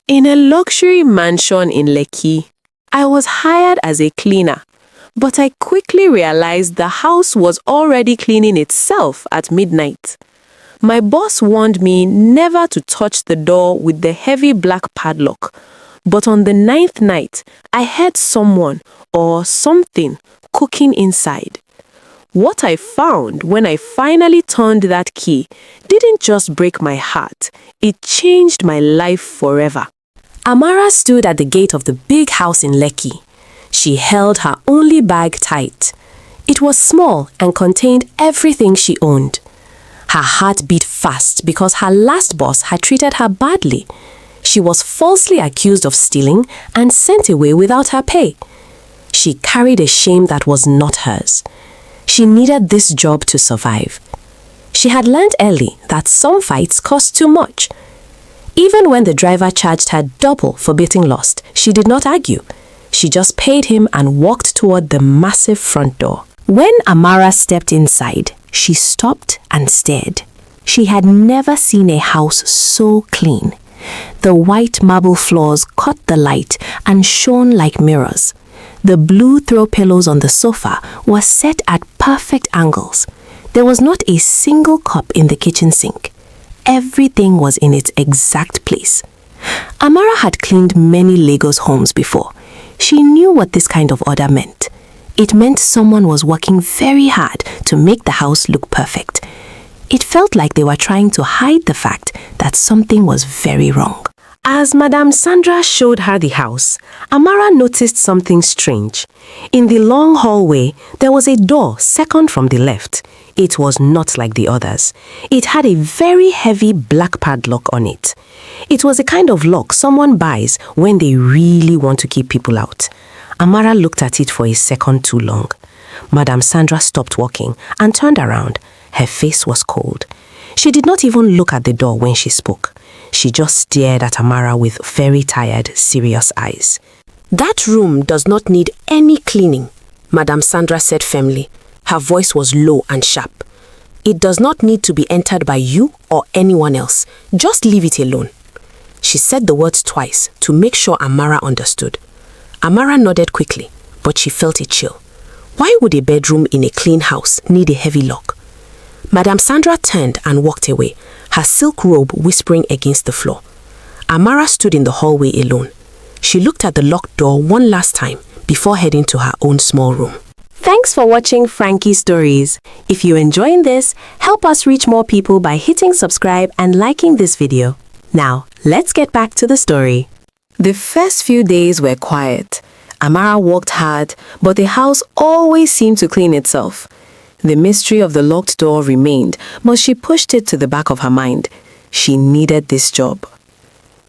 In a luxury mansion in Lekki, I was hired as a cleaner, but I quickly realized the house was already cleaning itself at midnight. My boss warned me never to touch the door with the heavy black padlock, but on the 9th night, I heard someone or something cooking inside. What I found when I finally turned that key didn't just break my heart, it changed my life forever. Amara stood at the gate of the big house in Lekki. She held her only bag tight. It was small and contained everything she owned. Her heart beat fast because her last boss had treated her badly. She was falsely accused of stealing and sent away without her pay. She carried a shame that was not hers. She needed this job to survive. She had learned early that some fights cost too much. Even when the driver charged her double for getting lost, she did not argue. She just paid him and walked toward the massive front door. When Amara stepped inside, she stopped and stared. She had never seen a house so clean. The white marble floors caught the light and shone like mirrors. The blue throw pillows on the sofa were set at perfect angles. There was not a single cup in the kitchen sink. Everything was in its exact place. Amara had cleaned many Lagos homes before. She knew what this kind of order meant. It meant someone was working very hard to make the house look perfect. It felt like they were trying to hide the fact that something was very wrong. As Madame Sandra showed her the house, Amara noticed something strange. In the long hallway, there was a door second from the left. It was not like the others. It had a very heavy black padlock on it. It was a kind of lock someone buys when they really want to keep people out. Amara looked at it for a second too long. Madame Sandra stopped walking and turned around. Her face was cold. She did not even look at the door when she spoke. She just stared at Amara with very tired, serious eyes. "That room does not need any cleaning," Madame Sandra said firmly. Her voice was low and sharp. "It does not need to be entered by you or anyone else. Just leave it alone." She said the words twice to make sure Amara understood. Amara nodded quickly, but she felt a chill. Why would a bedroom in a clean house need a heavy lock? Madame Sandra turned and walked away, her silk robe whispering against the floor. Amara stood in the hallway alone. She looked at the locked door one last time before heading to her own small room. Thanks for watching Franki Stories. If you're enjoying this, help us reach more people by hitting subscribe and liking this video. Now, let's get back to the story. The first few days were quiet. Amara worked hard, but the house always seemed to clean itself. The mystery of the locked door remained, but she pushed it to the back of her mind. She needed this job.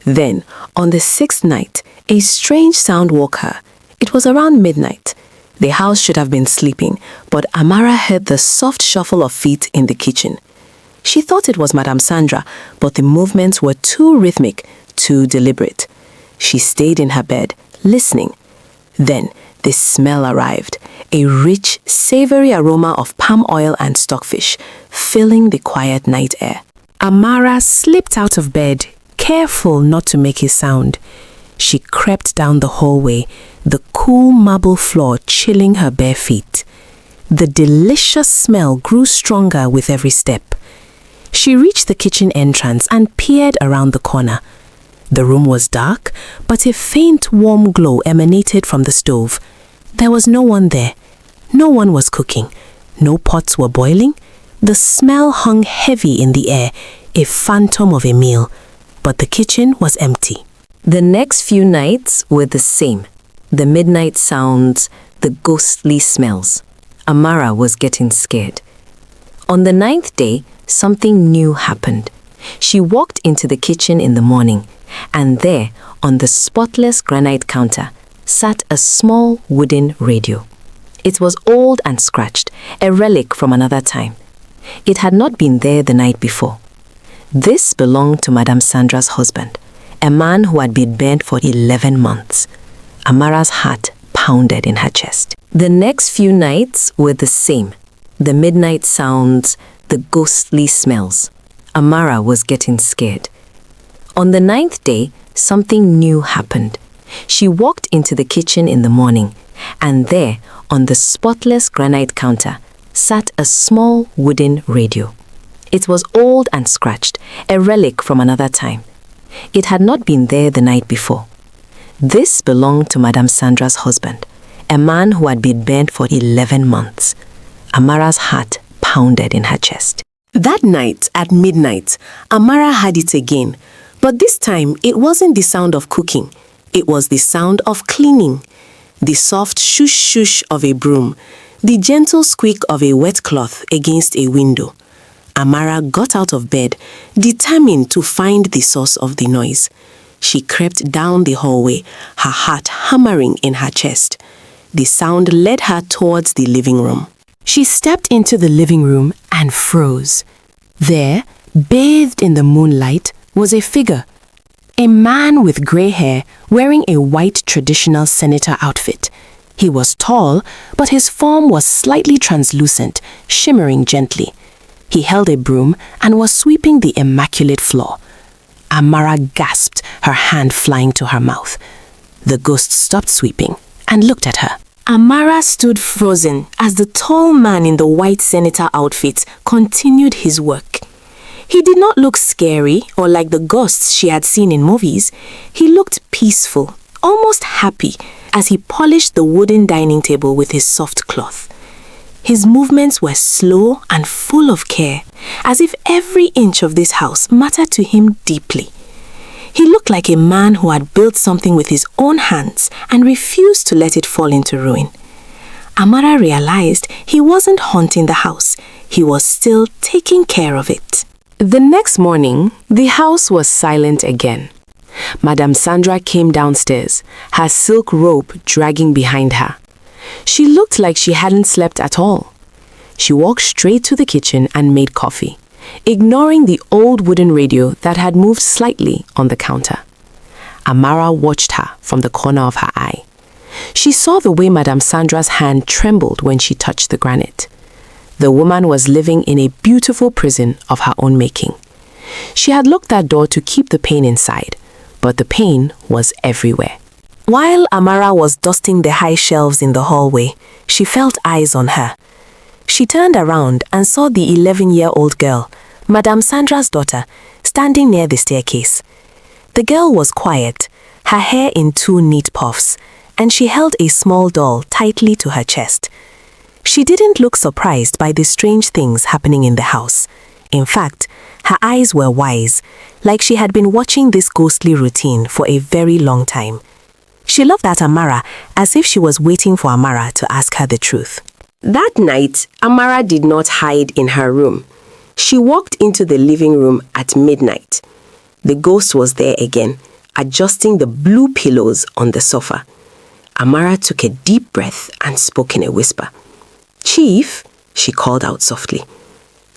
Then, on the 6th night, a strange sound woke her. It was around midnight. The house should have been sleeping, but Amara heard the soft shuffle of feet in the kitchen. She thought it was Madame Sandra, but the movements were too rhythmic, too deliberate. She stayed in her bed, listening. Then, the smell arrived, a rich, savory aroma of palm oil and stockfish, filling the quiet night air. Amara slipped out of bed, careful not to make a sound. She crept down the hallway, the cool marble floor chilling her bare feet. The delicious smell grew stronger with every step. She reached the kitchen entrance and peered around the corner. The room was dark, but a faint warm glow emanated from the stove. There was no one there. No one was cooking. No pots were boiling. The smell hung heavy in the air, a phantom of a meal. But the kitchen was empty. The next few nights were the same. The midnight sounds, the ghostly smells. Amara was getting scared. On the 9th day, something new happened. She walked into the kitchen in the morning, and there, on the spotless granite counter, sat a small wooden radio. It was old and scratched, a relic from another time. It had not been there the night before. This belonged to Madame Sandra's husband, a man who had been burned for 11 months. Amara's heart pounded in her chest. The next few nights were the same. The midnight sounds, the ghostly smells. Amara was getting scared. On the 9th day, something new happened. She walked into the kitchen in the morning, and there, on the spotless granite counter, sat a small wooden radio. It was old and scratched, a relic from another time. It had not been there the night before. This belonged to Madame Sandra's husband, a man who had been burnt for 11 months. Amara's heart pounded in her chest. That night, at midnight, Amara had it again. But this time, it wasn't the sound of cooking. It was the sound of cleaning. The soft shush-shush of a broom. The gentle squeak of a wet cloth against a window. Amara got out of bed, determined to find the source of the noise. She crept down the hallway, her heart hammering in her chest. The sound led her towards the living room. She stepped into the living room and froze. There, bathed in the moonlight, was a figure. A man with grey hair wearing a white traditional senator outfit. He was tall, but his form was slightly translucent, shimmering gently. He held a broom and was sweeping the immaculate floor. Amara gasped, her hand flying to her mouth. The ghost stopped sweeping and looked at her. Amara stood frozen as the tall man in the white senator outfit continued his work. He did not look scary or like the ghosts she had seen in movies. He looked peaceful, almost happy, as he polished the wooden dining table with his soft cloth. His movements were slow and full of care, as if every inch of this house mattered to him deeply. He looked like a man who had built something with his own hands and refused to let it fall into ruin. Amara realized he wasn't haunting the house, he was still taking care of it. The next morning, the house was silent again. Madame Sandra came downstairs, her silk robe dragging behind her. She looked like she hadn't slept at all. She walked straight to the kitchen and made coffee, ignoring the old wooden radio that had moved slightly on the counter. Amara watched her from the corner of her eye. She saw the way Madame Sandra's hand trembled when she touched the granite. The woman was living in a beautiful prison of her own making. She had locked that door to keep the pain inside, but the pain was everywhere. While Amara was dusting the high shelves in the hallway, she felt eyes on her. She turned around and saw the 11-year-old girl, Madame Sandra's daughter, standing near the staircase. The girl was quiet, her hair in 2 neat puffs, and she held a small doll tightly to her chest. She didn't look surprised by the strange things happening in the house. In fact, her eyes were wise, like she had been watching this ghostly routine for a very long time. She looked at Amara as if she was waiting for Amara to ask her the truth. That night, Amara did not hide in her room. She walked into the living room at midnight. The ghost was there again, adjusting the blue pillows on the sofa. Amara took a deep breath and spoke in a whisper. "Chief," she called out softly.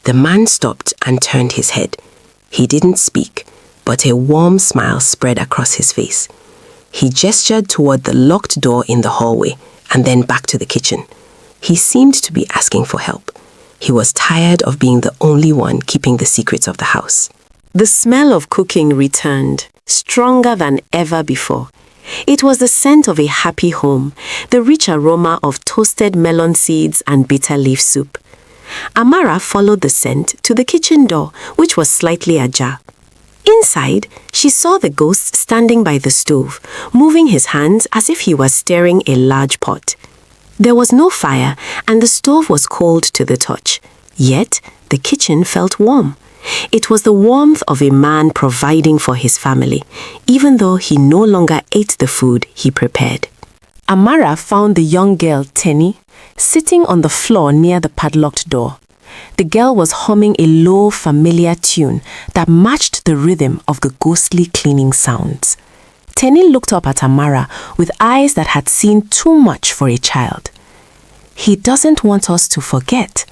The man stopped and turned his head. He didn't speak, but a warm smile spread across his face. He gestured toward the locked door in the hallway and then back to the kitchen. He seemed to be asking for help. He was tired of being the only one keeping the secrets of the house. The smell of cooking returned, stronger than ever before. It was the scent of a happy home, the rich aroma of toasted melon seeds and bitter leaf soup. Amara followed the scent to the kitchen door, which was slightly ajar. Inside, she saw the ghost standing by the stove, moving his hands as if he was stirring a large pot. There was no fire, and the stove was cold to the touch. Yet, the kitchen felt warm. It was the warmth of a man providing for his family, even though he no longer ate the food he prepared. Amara found the young girl, Tenny, sitting on the floor near the padlocked door. The girl was humming a low, familiar tune that matched the rhythm of the ghostly cleaning sounds. Tenny looked up at Amara with eyes that had seen too much for a child. "He doesn't want us to forget,"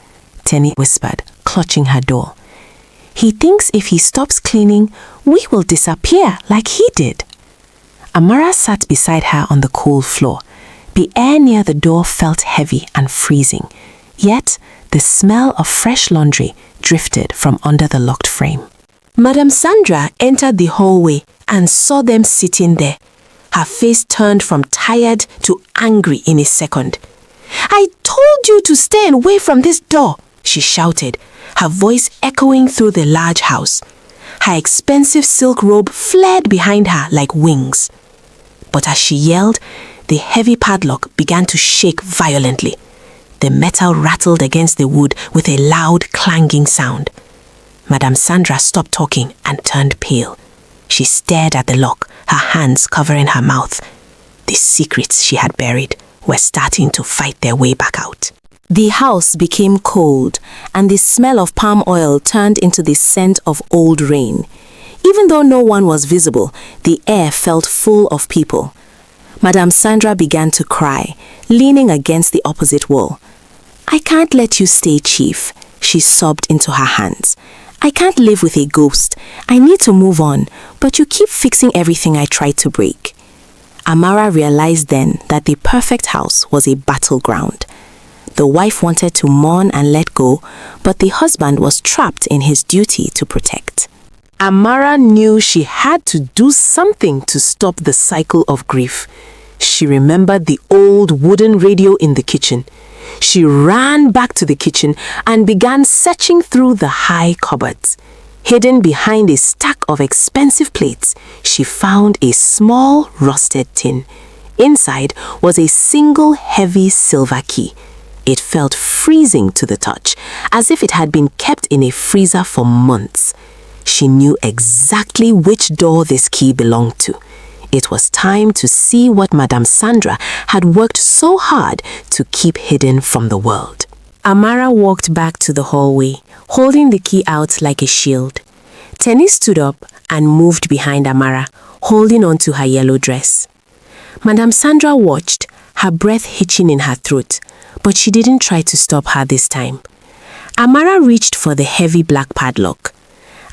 Tenny whispered, clutching her doll. "He thinks if he stops cleaning, we will disappear like he did." Amara sat beside her on the cool floor. The air near the door felt heavy and freezing, yet the smell of fresh laundry drifted from under the locked frame. Madam Sandra entered the hallway and saw them sitting there. Her face turned from tired to angry in a second. "I told you to stay away from this door," she shouted, her voice echoing through the large house. Her expensive silk robe flared behind her like wings. But as she yelled, the heavy padlock began to shake violently. The metal rattled against the wood with a loud clanging sound. Madam Sandra stopped talking and turned pale. She stared at the lock, her hands covering her mouth. The secrets she had buried were starting to fight their way back out. The house became cold, and the smell of palm oil turned into the scent of old rain. Even though no one was visible, the air felt full of people. Madame Sandra began to cry, leaning against the opposite wall. "I can't let you stay, Chief," she sobbed into her hands. "I can't live with a ghost. I need to move on, but you keep fixing everything I tried to break." Amara realized then that the perfect house was a battleground. The wife wanted to mourn and let go, but the husband was trapped in his duty to protect. Amara knew she had to do something to stop the cycle of grief. She remembered the old wooden radio in the kitchen. She ran back to the kitchen and began searching through the high cupboards. Hidden behind a stack of expensive plates, she found a small rusted tin. Inside was a single heavy silver key. It felt freezing to the touch, as if it had been kept in a freezer for months. She knew exactly which door this key belonged to. It was time to see what Madame Sandra had worked so hard to keep hidden from the world. Amara walked back to the hallway, holding the key out like a shield. Tenny stood up and moved behind Amara, holding onto her yellow dress. Madame Sandra watched, her breath hitching in her throat, but she didn't try to stop her this time. Amara reached for the heavy black padlock.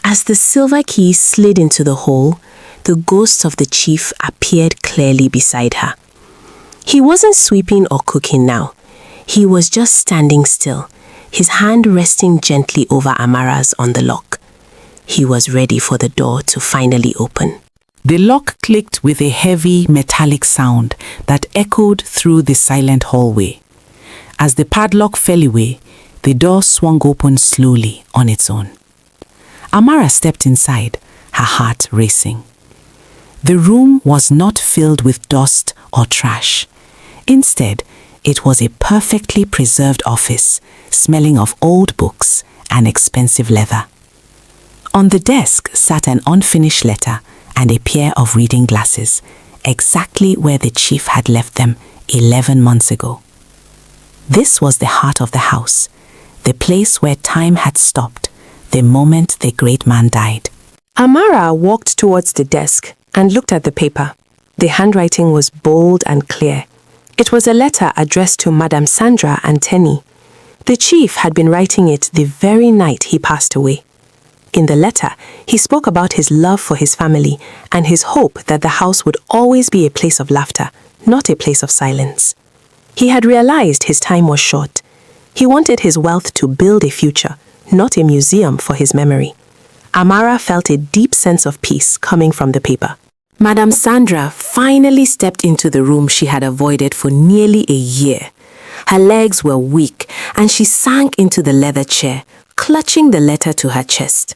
As the silver key slid into the hole, the ghost of the chief appeared clearly beside her. He wasn't sweeping or cooking now. He was just standing still, his hand resting gently over Amara's on the lock. He was ready for the door to finally open. The lock clicked with a heavy metallic sound that echoed through the silent hallway. As the padlock fell away, the door swung open slowly on its own. Amara stepped inside, her heart racing. The room was not filled with dust or trash. Instead, it was a perfectly preserved office, smelling of old books and expensive leather. On the desk sat an unfinished letter and a pair of reading glasses, exactly where the chief had left them 11 months ago. This was the heart of the house, the place where time had stopped, the moment the great man died. Amara walked towards the desk and looked at the paper. The handwriting was bold and clear. It was a letter addressed to Madame Sandra and Tenny. The chief had been writing it the very night he passed away. In the letter, he spoke about his love for his family and his hope that the house would always be a place of laughter, not a place of silence. He had realized his time was short. He wanted his wealth to build a future, not a museum for his memory. Amara felt a deep sense of peace coming from the paper. Madame Sandra finally stepped into the room she had avoided for nearly a year. Her legs were weak, and she sank into the leather chair, clutching the letter to her chest.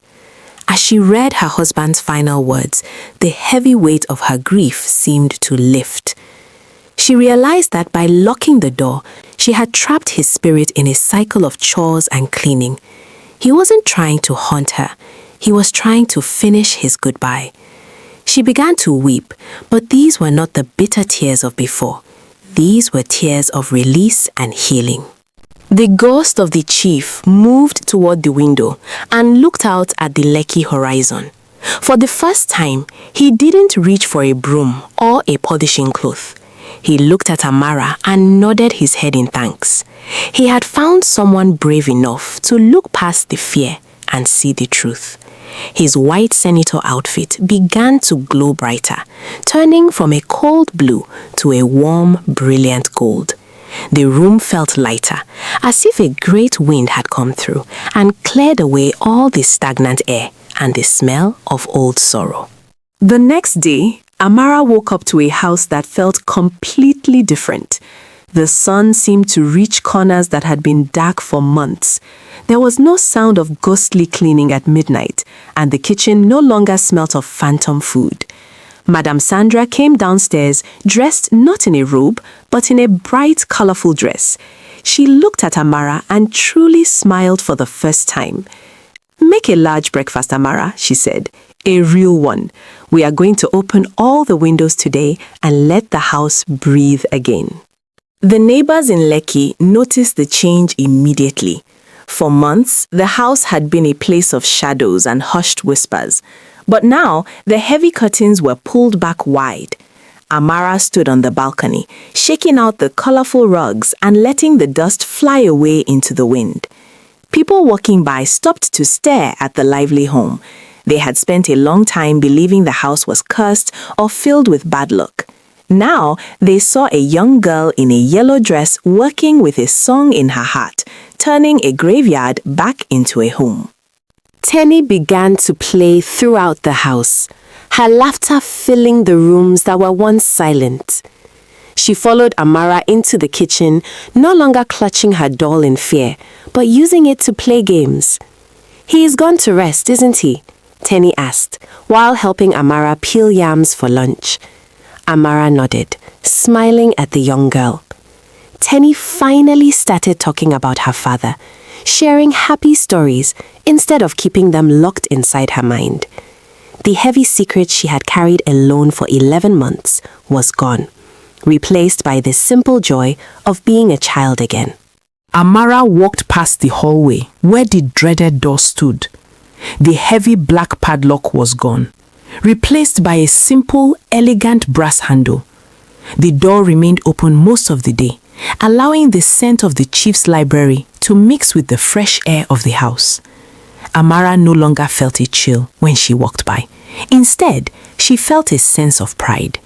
As she read her husband's final words, the heavy weight of her grief seemed to lift. She realized that by locking the door, she had trapped his spirit in a cycle of chores and cleaning. He wasn't trying to haunt her. He was trying to finish his goodbye. She began to weep, but these were not the bitter tears of before. These were tears of release and healing. The ghost of the chief moved toward the window and looked out at the Lekki horizon. For the first time, he didn't reach for a broom or a polishing cloth. He looked at Amara and nodded his head in thanks. He had found someone brave enough to look past the fear and see the truth. His white senator outfit began to glow brighter, turning from a cold blue to a warm, brilliant gold. The room felt lighter, as if a great wind had come through and cleared away all the stagnant air and the smell of old sorrow. The next day, Amara woke up to a house that felt completely different. The sun seemed to reach corners that had been dark for months. There was no sound of ghostly cleaning at midnight, and the kitchen no longer smelt of phantom food. Madame Sandra came downstairs dressed not in a robe, but in a bright, colorful dress. She looked at Amara and truly smiled for the first time. "Make a large breakfast, Amara," she said. "A real one. We are going to open all the windows today and let the house breathe again." The neighbors in Lekki noticed the change immediately. For months, the house had been a place of shadows and hushed whispers. But now, the heavy curtains were pulled back wide. Amara stood on the balcony, shaking out the colorful rugs and letting the dust fly away into the wind. People walking by stopped to stare at the lively home. They had spent a long time believing the house was cursed or filled with bad luck. Now, they saw a young girl in a yellow dress working with a song in her heart, turning a graveyard back into a home. Tenny began to play throughout the house, her laughter filling the rooms that were once silent. She followed Amara into the kitchen, no longer clutching her doll in fear, but using it to play games. "He is gone to rest, isn't he?" Tenny asked, while helping Amara peel yams for lunch. Amara nodded, smiling at the young girl. Tenny finally started talking about her father, sharing happy stories instead of keeping them locked inside her mind. The heavy secret she had carried alone for 11 months was gone, replaced by the simple joy of being a child again. Amara walked past the hallway where the dreaded door stood. The heavy black padlock was gone, replaced by a simple, elegant brass handle. The door remained open most of the day, allowing the scent of the chief's library to mix with the fresh air of the house. Amara no longer felt a chill when she walked by. Instead, she felt a sense of pride.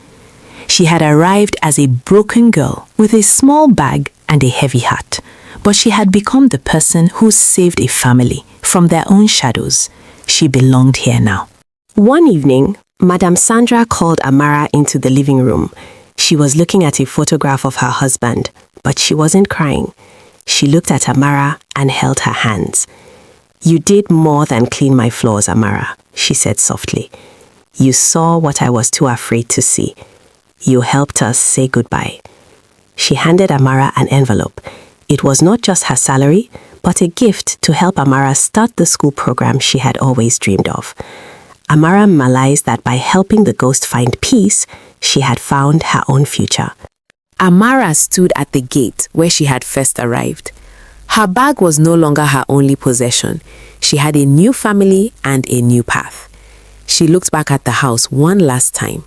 She had arrived as a broken girl with a small bag and a heavy heart, but she had become the person who saved a family from their own shadows. She belonged here now. One evening, Madame Sandra called Amara into the living room. She was looking at a photograph of her husband, but she wasn't crying. She looked at Amara and held her hands. "You did more than clean my floors, Amara," she said softly. "You saw what I was too afraid to see. You helped us say goodbye." She handed Amara an envelope. It was not just her salary, but a gift to help Amara start the school program she had always dreamed of. Amara realized that by helping the ghost find peace, she had found her own future. Amara stood at the gate where she had first arrived. Her bag was no longer her only possession. She had a new family and a new path. She looked back at the house one last time.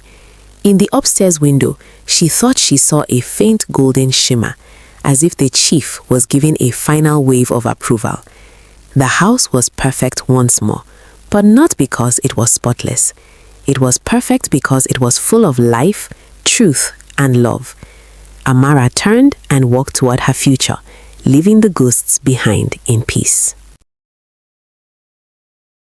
In the upstairs window, she thought she saw a faint golden shimmer, as if the chief was giving a final wave of approval. The house was perfect once more, but not because it was spotless. It was perfect because it was full of life, truth, and love. Amara turned and walked toward her future, leaving the ghosts behind in peace.